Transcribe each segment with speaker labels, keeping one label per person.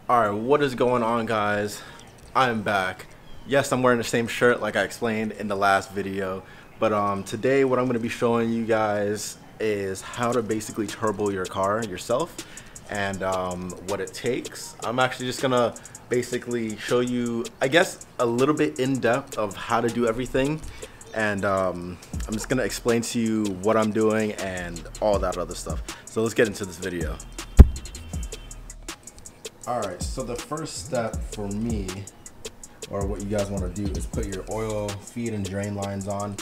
Speaker 1: Alright, what is going on, guys? I am back. Yes, I'm wearing the same shirt like I explained in the last video, but today what I'm going to be showing you guys is how to basically turbo your car yourself and what it takes. I'm actually just gonna basically show you, I guess, a little bit in depth of how to do everything, and I'm just gonna explain to you what I'm doing and all that other stuff. So let's get into this video. Alright, so the first step for me, or what you guys want to do, is put your oil feed and drain lines on.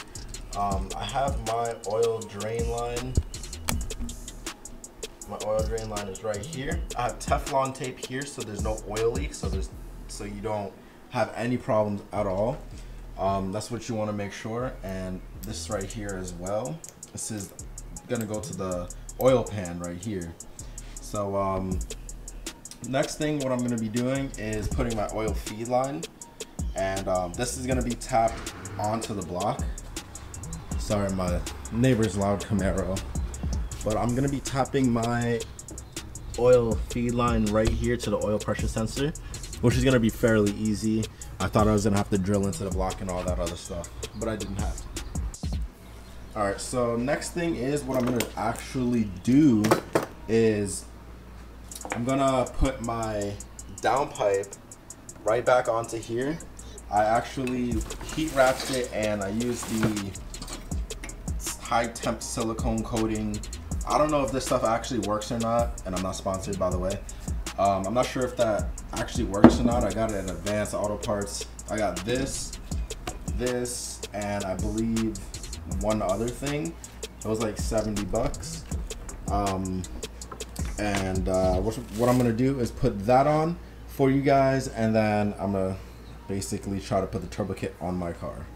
Speaker 1: I have my oil drain line. My oil drain line is right here. I have Teflon tape here so there's no oil leak, so you don't have any problems at all. That's what you want to make sure. And this right here as well. This is gonna go to the oil pan right here. So next thing, what I'm going to be doing is putting my oil feed line, and this is going to be tapped onto the block. Sorry, my neighbor's loud Camaro, but I'm going to be tapping my oil feed line right here to the oil pressure sensor, which is going to be fairly easy. I thought I was going to have to drill into the block and all that other stuff, but I didn't have to. Alright, so next thing is what I'm going to actually do is I'm gonna put my downpipe right back onto here. I actually heat wrapped it and I used the high temp silicone coating. I don't know if this stuff actually works or not, and I'm not sponsored, by the way. I'm not sure if that actually works or not. I got it at Advanced Auto Parts. I got this, and I believe one other thing. It was like 70 bucks. And what I'm gonna do is put that on for you guys, and then I'm gonna basically try to put the turbo kit on my car.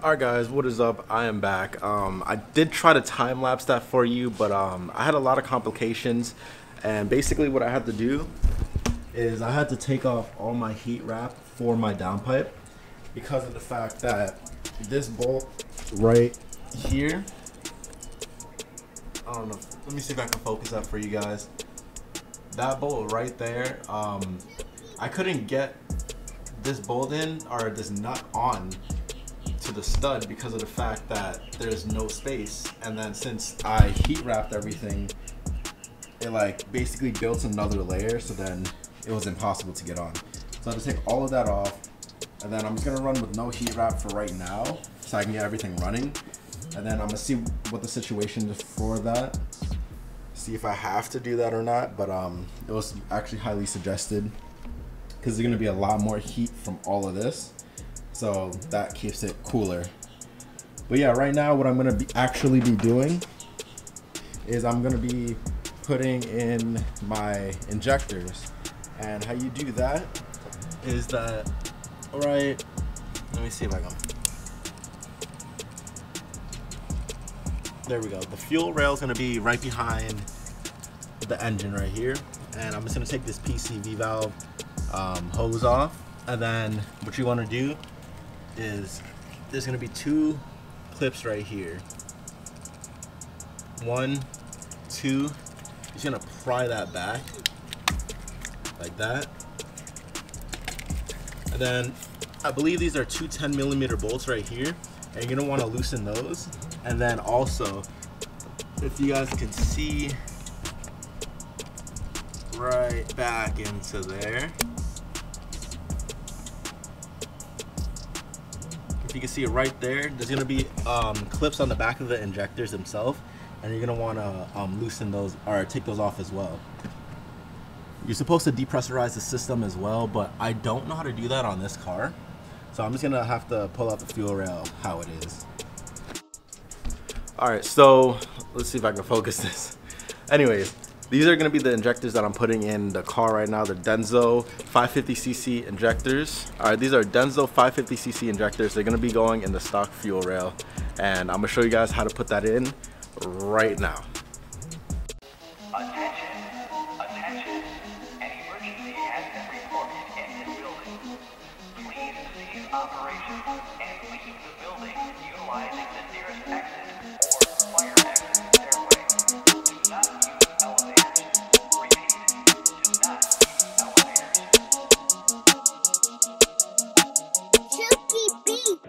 Speaker 1: Alright guys, what is up? I am back. I did try to time lapse that for you, but I had a lot of complications, and basically what I had to do is I had to take off all my heat wrap for my downpipe because of the fact that this bolt right here, I don't know, let me see if I can focus that for you guys. That bolt right there, I couldn't get this bolt in, or this nut on, to the stud because of the fact that there's no space. And then since I heat wrapped everything, it like basically built another layer, so then it was impossible to get on. So I had to take all of that off, and then I'm just gonna run with no heat wrap for right now so I can get everything running, and then I'm gonna see what the situation is for that, see if I have to do that or not. But it was actually highly suggested because there's gonna be a lot more heat from all of this, so that keeps it cooler. But yeah, right now what I'm gonna actually be doing is I'm gonna be putting in my injectors. And how you do that is that, alright, let me see if I can. There we go. The fuel rail is gonna be right behind the engine right here. And I'm just gonna take this PCV valve hose off. And then what you wanna do is there's gonna be two clips right here. 1, 2. Just gonna pry that back like that. And then I believe these are two 10mm bolts right here, and you're gonna want to loosen those. And then also, if you guys can see right back into there, if you can see it right there, there's gonna be clips on the back of the injectors themselves, and you're gonna wanna loosen those or take those off as well. You're supposed to depressurize the system as well, but I don't know how to do that on this car. So I'm just gonna have to pull out the fuel rail how it is. All right, so let's see if I can focus this. Anyways, these are gonna be the injectors that I'm putting in the car right now. The Denso 550cc injectors. All right, these are Denso 550cc injectors. They're gonna be going in the stock fuel rail. And I'm gonna show you guys how to put that in right now.
Speaker 2: Attention, an emergency has been reported in this building. Please cease operations and leave the building utilizing the nearest exit or fire exit stairway. Do not use elevators. Repeat, do not use elevators.
Speaker 3: Chooky beat.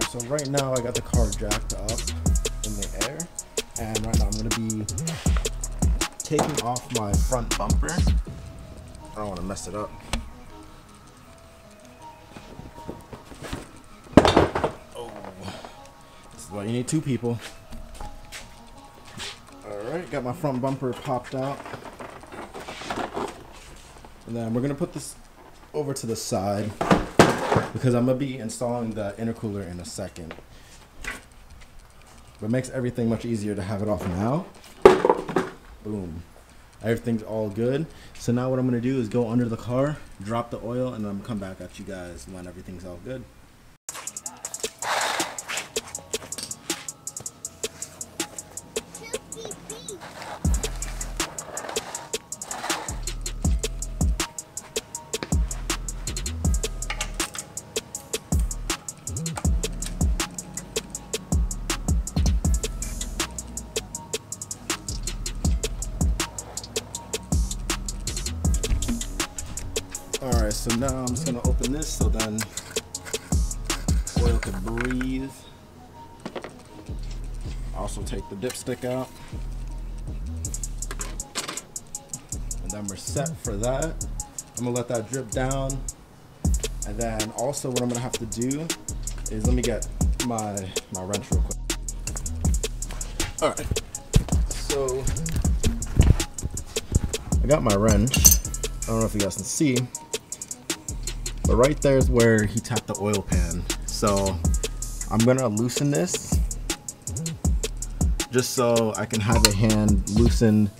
Speaker 1: So right now I got the car jacked up in the air, and right now I'm going to be taking off my front bumper. I don't want to mess it up. Oh, this is why you need two people. Alright, got my front bumper popped out. And then we're going to put this over to the side, because I'm going to be installing the intercooler in a second. But it makes everything much easier to have it off now. Boom. Everything's all good. So now what I'm going to do is go under the car, drop the oil, and then I'm going to come back at you guys when everything's all good. Alright, so now I'm just going to open this so then oil can breathe. Also take the dipstick out. And then we're set for that. I'm going to let that drip down. And then also what I'm going to have to do is let me get my wrench real quick. Alright, so I got my wrench. I don't know if you guys can see, but right there is where he tapped the oil pan. So I'm gonna loosen this just so I can have a hand loosened.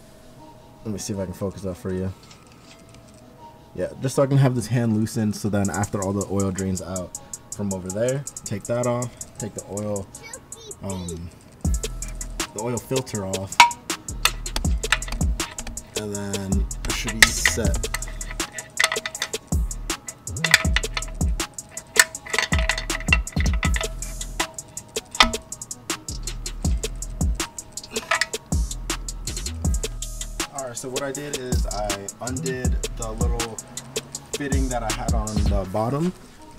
Speaker 1: Let me see if I can focus that for you. Yeah, just so I can have this hand loosened, so then after all the oil drains out from over there, take that off, take the oil filter off, and then it should be set. Alright, so what I did is I undid the little fitting that I had on the bottom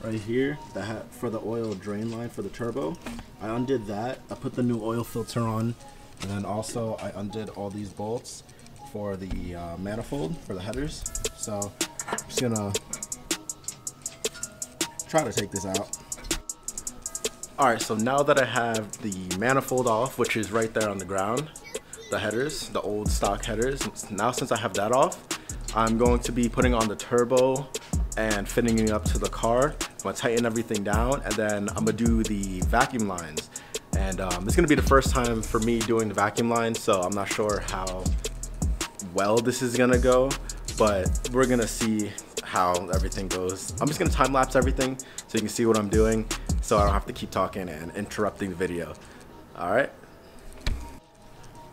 Speaker 1: right here that had for the oil drain line for the turbo. I undid that. I put the new oil filter on, and then also I undid all these bolts for the manifold for the headers. So I'm just gonna try to take this out. Alright, so now that I have the manifold off, which is right there on the ground, the headers, the old stock headers, now since I have that off, I'm going to be putting on the turbo and fitting it up to the car. I'm gonna tighten everything down, and then I'm gonna do the vacuum lines. And it's gonna be the first time for me doing the vacuum lines, so I'm not sure how well this is gonna go, but we're gonna see how everything goes. I'm just gonna time lapse everything so you can see what I'm doing, so I don't have to keep talking and interrupting the video. All right.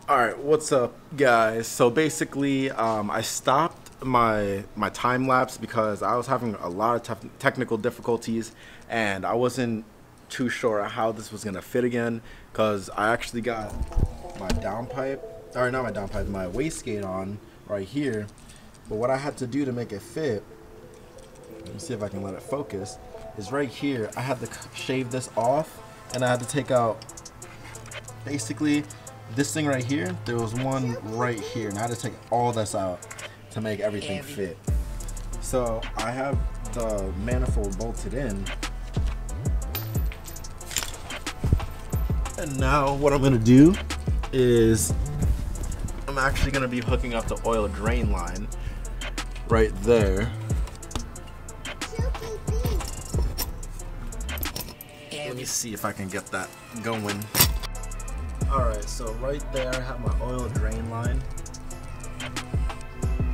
Speaker 1: Alright, what's up guys? So basically I stopped my time lapse because I was having a lot of technical difficulties, and I wasn't too sure how this was gonna fit again, because I actually got my downpipe, or not my downpipe, my wastegate on right here. But what I had to do to make it fit, let me see if I can let it focus, is right here I had to shave this off, and I had to take out basically this thing right here. There was one right here, and I had to take all this out to make everything fit. So I have the manifold bolted in, and now what I'm gonna do is I'm actually gonna be hooking up the oil drain line right there. Let me see if I can get that going. Alright, so right there I have my oil drain line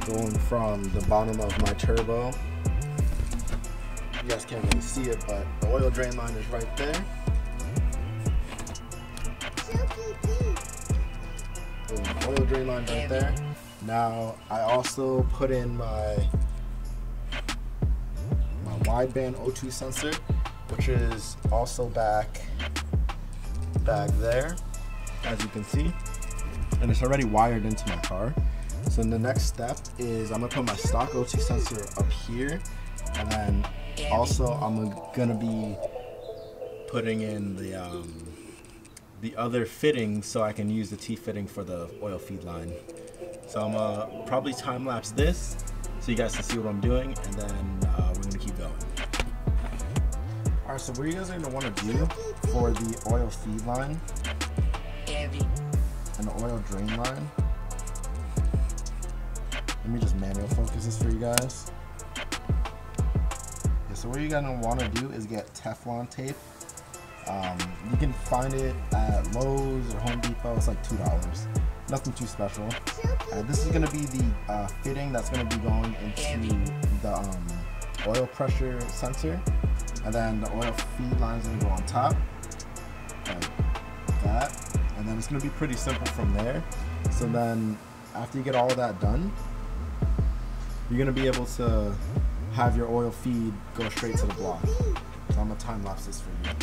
Speaker 1: going from the bottom of my turbo. You guys can't really see it, but the oil drain line is right there. Boom, oil drain line right there. Now I also put in my wideband O2 sensor, which is also back there, as you can see, and it's already wired into my car. So the next step is I'm gonna put my stock O2 sensor up here, and then also I'm gonna be putting in the other fitting so I can use the T-fitting for the oil feed line. So I'm gonna probably time lapse this so you guys can see what I'm doing, and then we're gonna keep going. Alright, so what you guys are gonna want to do for the oil feed line and the oil drain line, let me just manual focus this for you guys. Yeah, so what you're gonna want to do is get Teflon tape. You can find it at Lowe's or Home Depot. It's like $2. Nothing too special. This is gonna be the fitting that's gonna be going into the oil pressure sensor, and then the oil feed line is gonna go on top, like that. And then it's gonna be pretty simple from there. So then after you get all of that done, you're gonna be able to have your oil feed go straight to the block. So I'm gonna time lapse this for you.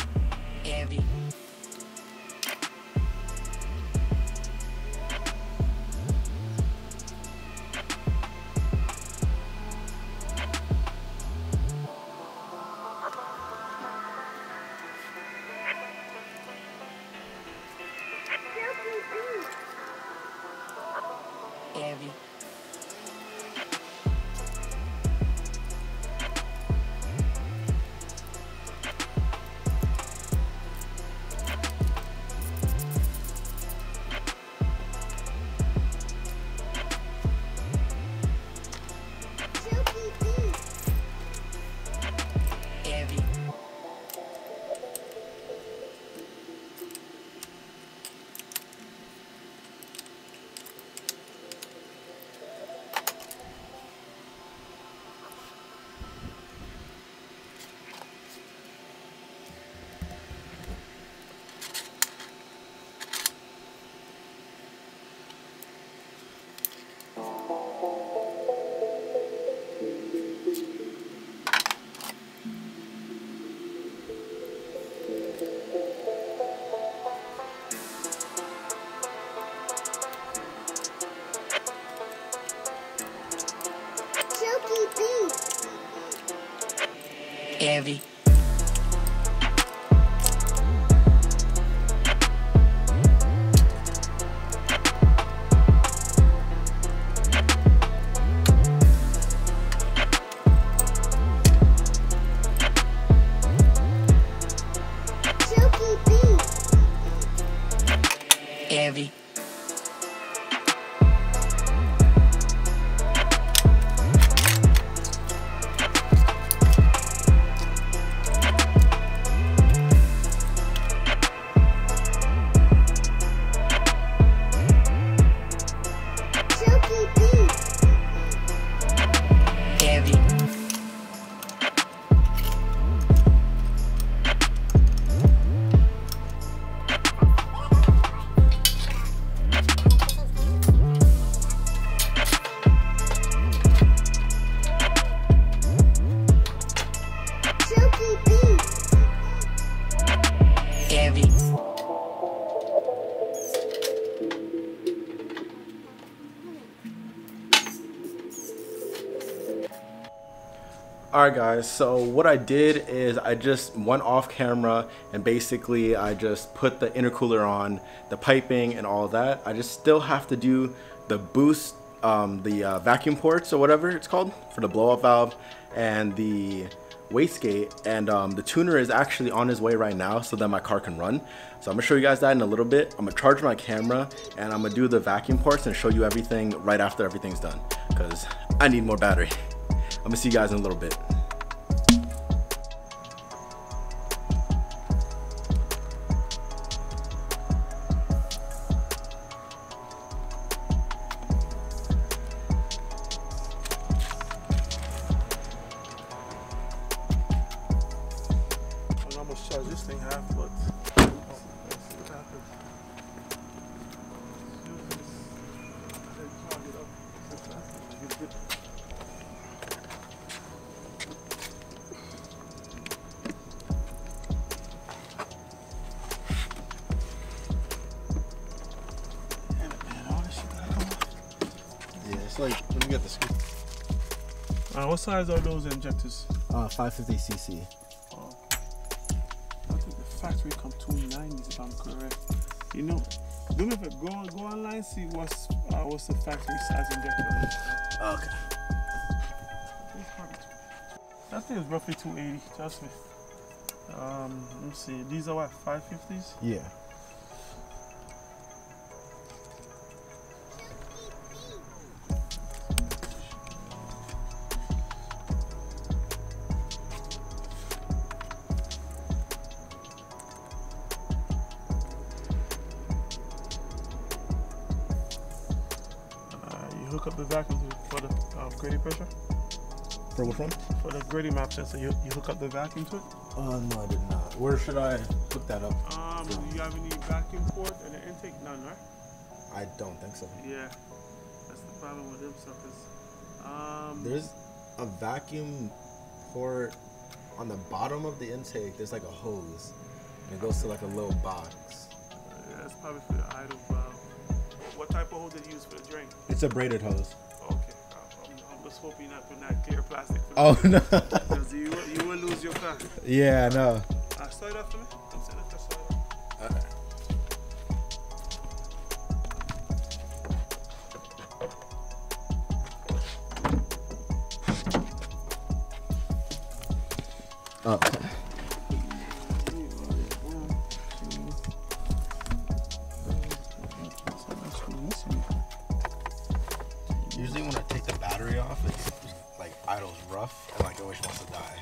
Speaker 4: Heavy. Heavy.
Speaker 1: Alright guys, so what I did is I just went off camera and basically I just put the intercooler on, the piping and all that. I just still have to do the boost, the vacuum ports or whatever it's called for the blow up valve and the wastegate, and the tuner is actually on his way right now so that my car can run. So I'm gonna show you guys that in a little bit. I'm gonna charge my camera and I'm gonna do the vacuum ports and show you everything right after everything's done because I need more battery. I'm gonna see you guys in a little bit.
Speaker 5: I almost charge this thing half, but
Speaker 1: Like when you get the scoop.
Speaker 5: what size are those injectors?
Speaker 1: 550cc.
Speaker 5: Oh, I think the factory come 290s if I'm correct. You know, do me a favor, go online, see what's the factory size injector.
Speaker 1: Okay.
Speaker 5: That thing is roughly 280. Trust me. Let me see. These are what, 550s?
Speaker 1: Yeah.
Speaker 5: Hook up the vacuum for the grading pressure.
Speaker 1: For which one?
Speaker 5: For the grading map sensor, you hook up the vacuum to it?
Speaker 1: No, I did not. Where should I hook that up?
Speaker 5: Do you have any vacuum port and an intake? None, right?
Speaker 1: I don't think so.
Speaker 5: Yeah, that's the problem with them suckers.
Speaker 1: There's a vacuum port on the bottom of the intake. There's like a hose, and it goes to like a little box.
Speaker 5: Yeah, it's probably for the idle valve. What type of hose did you use for the drain?
Speaker 1: It's a braided hose.
Speaker 5: Okay, I'm just hoping you're not putting that clear plastic. For
Speaker 1: Oh no!
Speaker 5: Because you will lose your car.
Speaker 1: Yeah, I know.
Speaker 5: Start it up for me. I'm setting up the start it up.
Speaker 1: Okay. Okay. Usually when I take the battery off, it's like idles rough and like it always wants to die.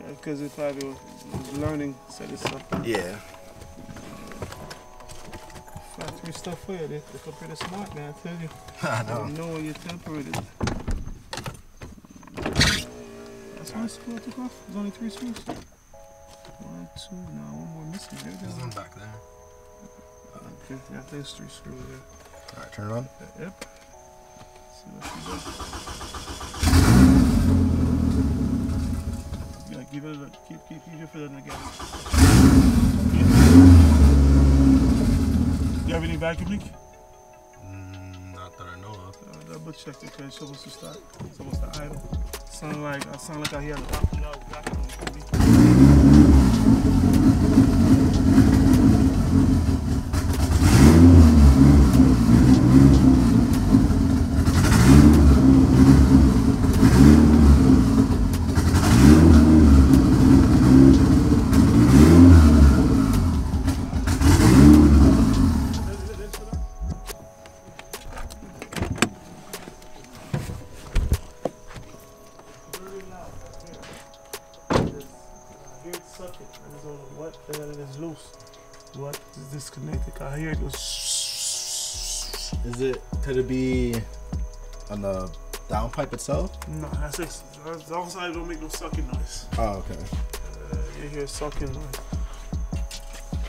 Speaker 5: Yeah, because it probably was learning set itself.
Speaker 1: Yeah.
Speaker 5: Factory stuff for you. They're pretty smart, man. I tell you.
Speaker 1: I know.
Speaker 5: You know when you're temperated. That's one screw I took off. There's only 3 screws. 1, 2, no, one more missing.
Speaker 1: There's one back there.
Speaker 5: Okay, yeah, there's 3 screws there.
Speaker 1: Alright, turn it on.
Speaker 5: Yep. See what she does. Yeah, give it a look. Keep your foot in the gas. Do you have any vacuum leak?
Speaker 1: Not that I know of.
Speaker 5: Double check it because it's supposed to start. It's supposed to idle. sound like I hear a loud vacuum. What is disconnected? I hear it goes.
Speaker 1: Is it? Could it be on the downpipe itself?
Speaker 5: No, that's it. The outside don't make no sucking noise.
Speaker 1: Oh, okay.
Speaker 5: You hear sucking noise.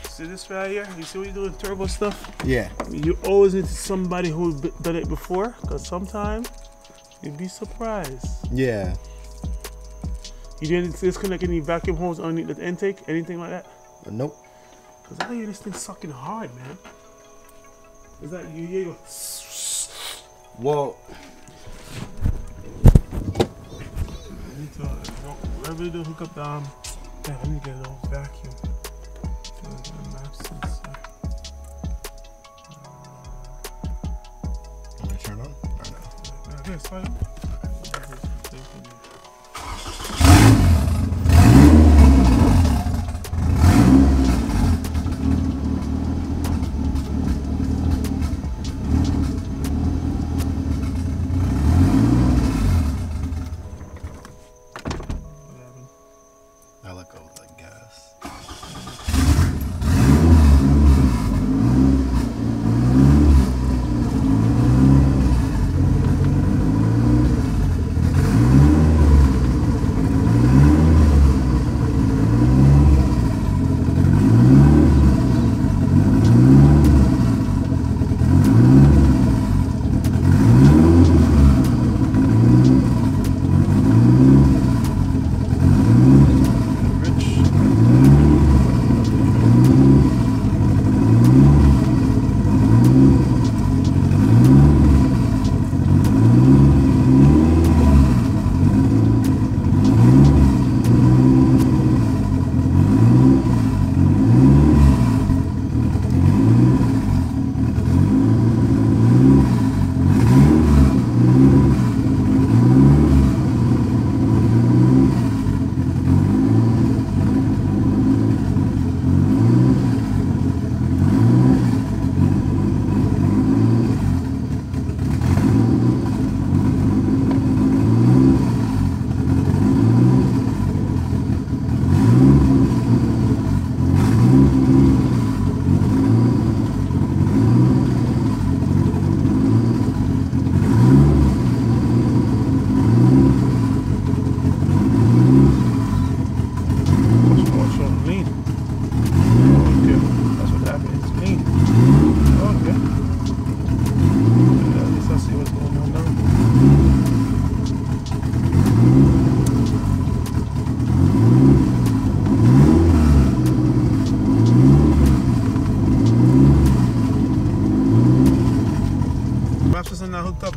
Speaker 5: See this right here? You see what you do with turbo stuff?
Speaker 1: Yeah.
Speaker 5: You always need somebody who done it before, because sometimes you'd be surprised.
Speaker 1: Yeah.
Speaker 5: You didn't disconnect any vacuum hose underneath the intake, anything like that?
Speaker 1: Nope.
Speaker 5: Cause I hear this thing sucking hard, man. Is that you hear?
Speaker 1: Well,
Speaker 5: I need to whatever you do, hook up the yeah, I need to get a little vacuum.
Speaker 1: Can I turn on or no?
Speaker 5: Okay, it's fine.
Speaker 1: I let go of the gas.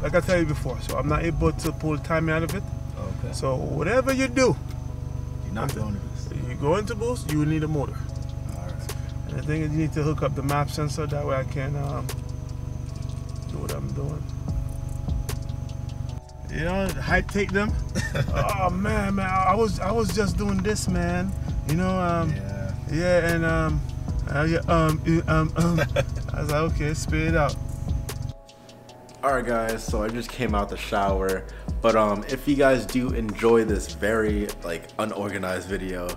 Speaker 5: Like I tell you before, so I'm not able to pull timing out of it.
Speaker 1: Okay.
Speaker 5: So whatever you do,
Speaker 1: You're not going to boost.
Speaker 5: you go into boost, you will need a motor.
Speaker 1: Alright.
Speaker 5: And the thing is, you need to hook up the map sensor, that way I can do what I'm doing. You know, height take them. Oh man, I was just doing this, man. You know, yeah, and I was like, okay, spit it out.
Speaker 1: Alright guys, so I just came out the shower, but if you guys do enjoy this very unorganized video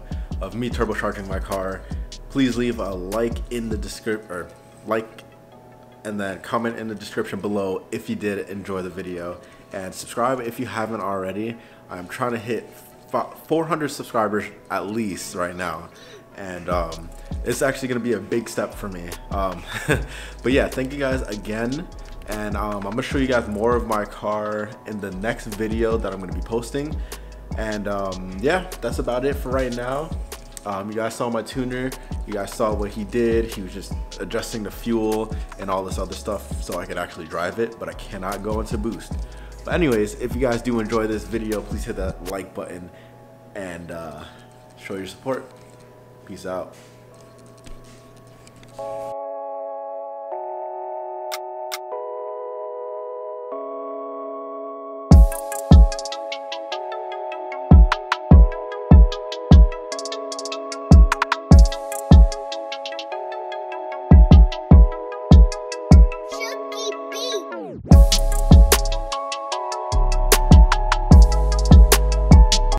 Speaker 1: of me turbocharging my car, please leave a like in the description, or like and then comment in the description below if you did enjoy the video, and subscribe if you haven't already. I'm trying to hit 400 subscribers at least right now, and it's actually gonna be a big step for me. But yeah, thank you guys again. And I'm gonna show you guys more of my car in the next video that I'm gonna be posting. And yeah, that's about it for right now. You guys saw my tuner, you guys saw what he did. He was just adjusting the fuel and all this other stuff so I could actually drive it, but I cannot go into boost. But anyways, if you guys do enjoy this video, please hit that like button and show your support. Peace out.